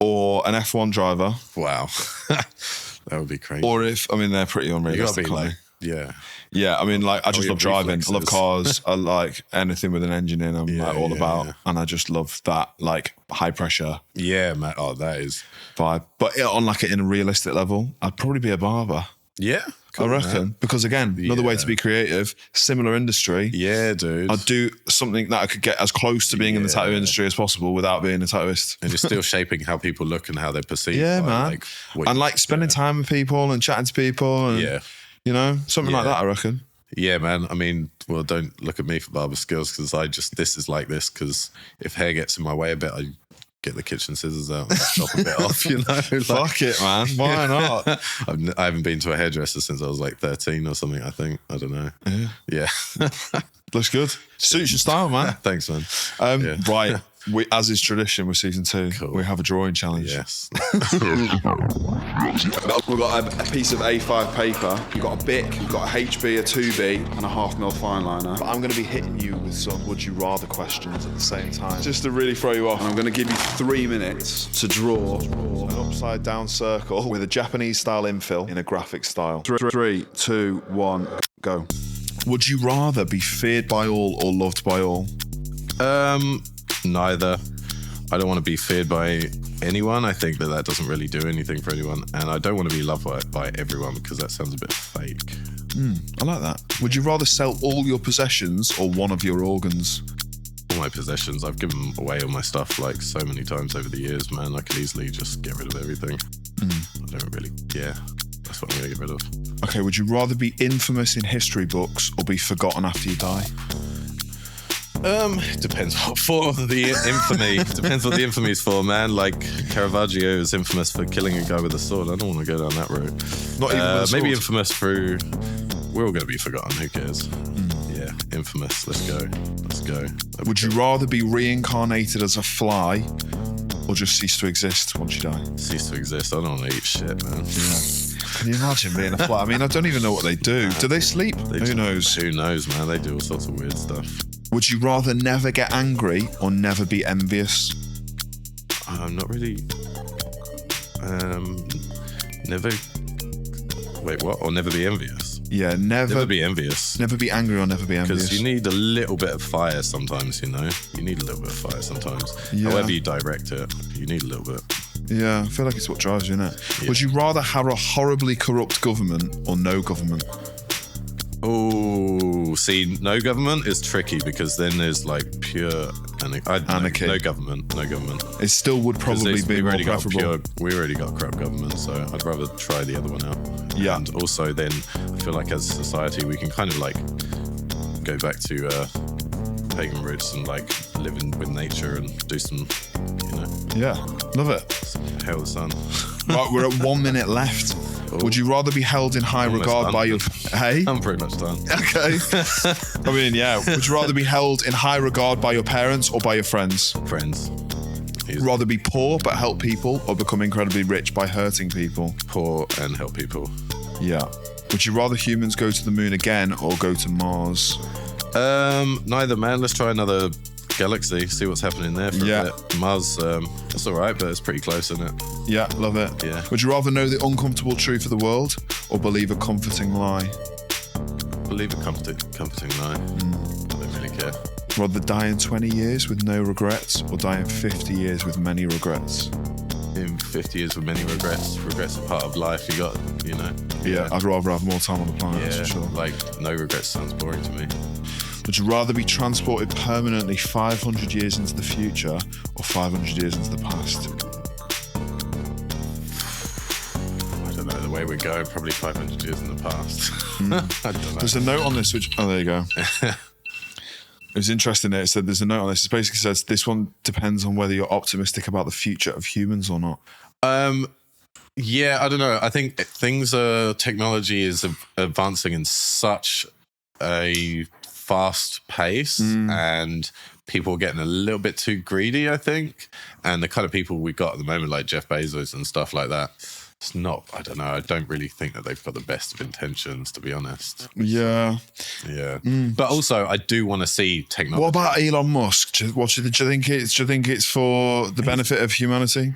Or an F1 driver. Wow. That would be crazy. Or they're pretty unrealistic. Yeah, I mean, like, I just love driving. I love cars. I like anything with an engine in. I'm all about. Yeah. And I just love that, like, high pressure. Yeah, man. Oh, that is vibe. But on like in a realistic level, I'd probably be a barber. Yeah. Cool, I reckon. Man. Because again, another way to be creative, similar industry. Yeah, dude. I'd do something that I could get as close to being in the tattoo industry as possible without being a tattooist. And you're still shaping how people look and how they perceive. Yeah, man. Like spending time with people and chatting to people. And, you know, something like that, I reckon. Yeah, man. I mean, well, don't look at me for barber skills because this is like this because if hair gets in my way a bit, I get the kitchen scissors out and chop a bit off, you know. Like, fuck it, man. Why not? I haven't been to a hairdresser since I was like 13 or something, I think. I don't know. Yeah. Looks good. Suits your style, man. Thanks, man. Right. As is tradition with season 2, we have a drawing challenge. Yes. We've got a piece of A5 paper, you've got a Bic, you've got a HB, a 2B, and a 1/2 mil fine liner. But I'm going to be hitting you with some would you rather questions at the same time, just to really throw you off. And I'm going to give you 3 minutes to draw an upside down circle with a Japanese style infill in a graphic style. 3, 2, 1, go. Would you rather be feared by all or loved by all? Neither. I don't want to be feared by anyone. I think that doesn't really do anything for anyone. And I don't want to be loved by everyone because that sounds a bit fake. I like that. Would you rather sell all your possessions or one of your organs? All my possessions. I've given away all my stuff like so many times over the years, man. I could easily just get rid of everything. I don't really, that's what I'm going to get rid of. Okay, would you rather be infamous in history books or be forgotten after you die? Depends what for. The infamy. Depends what the infamy is for, man. Like Caravaggio is infamous for killing a guy with a sword. I don't want to go down that route. Not even with a sword. Maybe infamous through. We're all going to be forgotten. Who cares? Yeah, infamous. Let's go. Would you rather be reincarnated as a fly or just cease to exist once you die? Cease to exist. I don't want to eat shit, man. Yeah. Can you imagine being a fly? I mean, I don't even know what they do. Do they sleep? Who knows? Who knows, man? They do all sorts of weird stuff. Would you rather never get angry or never be envious? I'm not really. Never. Wait, what? Or never be envious? Yeah, never be envious. Never be angry or never be envious. Because you need a little bit of fire sometimes, you know? You need a little bit of fire sometimes. Yeah. However you direct it, you need a little bit. Yeah, I feel like it's what drives you, innit? Yeah. Would you rather have a horribly corrupt government or no government? Oh, see, no government is tricky because then there's like pure anarchy. No government. It still would probably be more preferable. We already got a corrupt government, so I'd rather try the other one out. Yeah. And also then I feel like as a society we can kind of like go back to pagan roots and like live with nature and do some, you know. Yeah, love it. Hail the sun. Right, we're at 1 minute left. Would you rather be held in high regard by your... Hey? I'm pretty much done. Okay. I mean, yeah. Would you rather be held in high regard by your parents or by your friends? Friends. Rather be poor but help people or become incredibly rich by hurting people? Poor and help people. Yeah. Would you rather humans go to the moon again or go to Mars? Neither, man. Let's try another galaxy, see what's happening there for a bit. Mars, it's all right, but it's pretty close, isn't it? Yeah, love it. Yeah. Would you rather know the uncomfortable truth of the world or believe a comforting lie? Believe a comforting lie. I don't really care. Rather die in 20 years with no regrets or die in 50 years with many regrets? In 50 years with many regrets. Regrets are part of life, you got, you know. Yeah, I'd rather have more time on the planet, that's for sure. Like, no regrets sounds boring to me. Would you rather be transported permanently 500 years into the future or 500 years into the past? I don't know, the way we're going, probably 500 years in the past. I don't know. There's a note on this which... Oh, there you go. It was interesting. It said there's a note on this. It basically says this one depends on whether you're optimistic about the future of humans or not. Yeah, I don't know. I think technology is advancing in such a fast pace and people are getting a little bit too greedy, I think. And the kind of people we've got at the moment, like Jeff Bezos and stuff like that, it's not, I don't know, I don't really think that they've got the best of intentions, to be honest. Yeah. Yeah. But also, I do want to see technology. What about Elon Musk? Do you think it's for the benefit of humanity?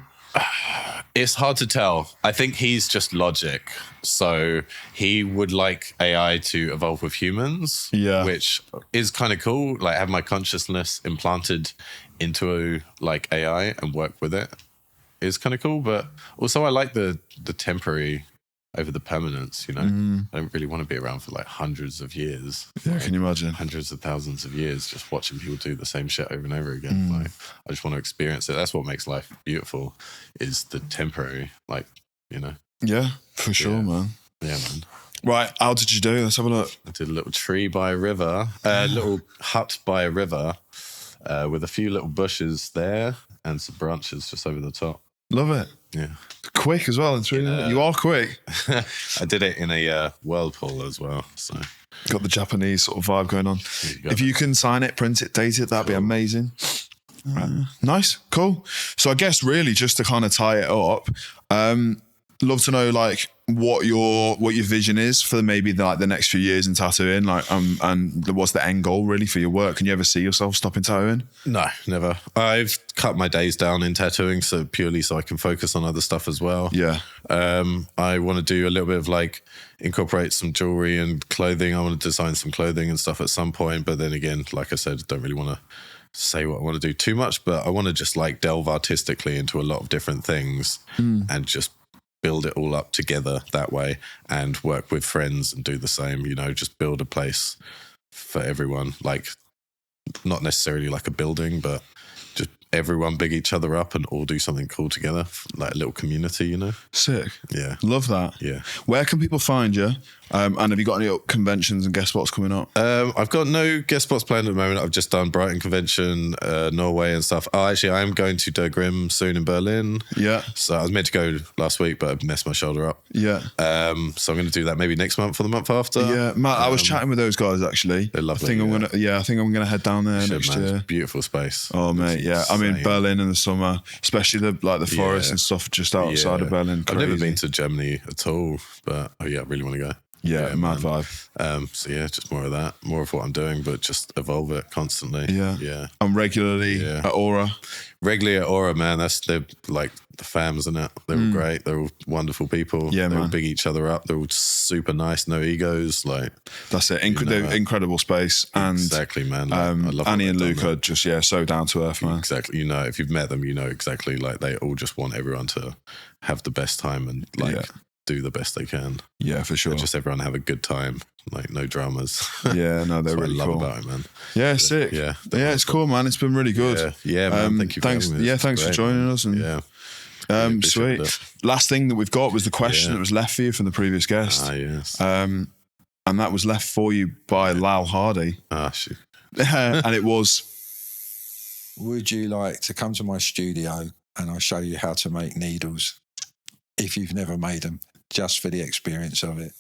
It's hard to tell. I think he's just logic. So he would like AI to evolve with humans, which is kind of cool. Like have my consciousness implanted into like AI and work with it is kind of cool. But also I like the temporary over the permanence, you know. I don't really want to be around for like hundreds of years. Yeah, like, can you imagine? Hundreds of thousands of years just watching people do the same shit over and over again. Like I just want to experience it. That's what makes life beautiful, is the temporary, like, you know. Yeah, for sure, man. Yeah, man. Right, how did you do? Let's have a look. I did a little tree by a river, a little hut by a river with a few little bushes there and some branches just over the top. Love it. Yeah. Quick as well. It's really, you are quick. I did it in a whirlpool as well. So got the Japanese sort of vibe going on. If you can sign it, print it, date it, that'd be amazing. Nice, cool. So I guess really just to kind of tie it up, love to know like what your vision is for maybe the next few years in tattooing, like and what's the end goal really for your work? Can you ever see yourself stopping tattooing? No, never. I've cut my days down in tattooing, so purely so I can focus on other stuff as well. Yeah. I want to do a little bit of like incorporate some jewelry and clothing. I want to design some clothing and stuff at some point, but then again, like I said, don't really want to say what I want to do too much, but I want to just like delve artistically into a lot of different things and just build it all up together that way and work with friends and do the same, you know, just build a place for everyone, like not necessarily like a building, but just everyone big each other up and all do something cool together, like a little community, you know. Sick. Yeah. Love that. Yeah. Where can people find you? And have you got any conventions and guest spots coming up? I've got no guest spots planned at the moment. I've just done Brighton Convention, Norway and stuff. Oh, actually, I am going to Der Grimm soon in Berlin. Yeah. So I was meant to go last week, but I messed my shoulder up. Yeah. So I'm going to do that maybe next month or the month after. Yeah, Matt, I was chatting with those guys actually. They're lovely. I think I'm gonna head down there next year. Beautiful space. Oh mate, yeah. I'm in Berlin in the summer, especially the forest and stuff just outside of Berlin. I've never been to Germany at all, but I really want to go. Yeah, mad vibe. So yeah, just more of that, more of what I'm doing, but just evolve it constantly. Yeah. I'm regularly at Aura. Regularly at Aura, man. They're like the fams, isn't it? They're all great. They're all wonderful people. Yeah, they man. all big each other up. They're all super nice, no egos. Like that's it. Incredible space. And exactly, man. Like, I love Annie and Luke are just so down to earth, man. Exactly. You know, if you've met them, you know exactly. Like they all just want everyone to have the best time and do the best they can. Yeah, for sure. And just everyone have a good time, like no dramas. Yeah, no, they're really cool. I love cool. about it, man. Yeah, sick. Yeah, it's cool, man. It's been really good. Yeah, man. Thank you. Thanks. Thanks for joining us. And sweet. Last thing that we've got was the question that was left for you from the previous guest. Ah, yes. And that was left for you by Lal Hardy. Ah, shit. And it was, would you like to come to my studio and I'll show you how to make needles if you've never made them, just for the experience of it?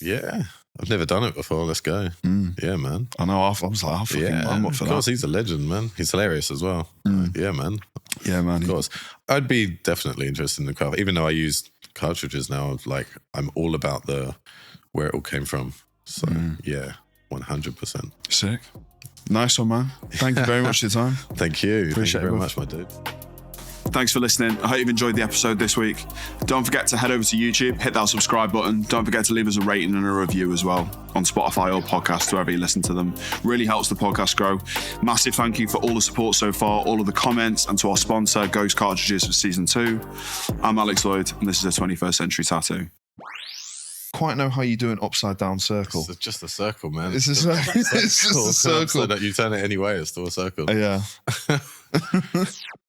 Yeah, I've never done it before. Let's go. Yeah, man. I know. I was like, I'm up for that. Of course, he's a legend, man. He's hilarious as well. Yeah, man. Yeah, man. Of course. I'd be definitely interested in the craft. Even though I use cartridges now, like I'm all about where it all came from. So yeah, 100%. Sick. Nice one, man. Thank you very much for your time. Thank you. Appreciate Thank you it very much, my dude. Thanks for listening. I hope you've enjoyed the episode this week. Don't forget to head over to YouTube, hit that subscribe button. Don't forget to leave us a rating and a review as well on Spotify or podcast, wherever you listen to them. Really helps the podcast grow. Massive thank you for all the support so far, all of the comments, and to our sponsor, Ghost Cartridges for Season 2. I'm Alex Lloyd, and this is a 21st Century Tattoo. Quite know how you do an upside down circle. It's just a circle, man. It's just a circle. So that you turn it any way, it's still a circle. Yeah.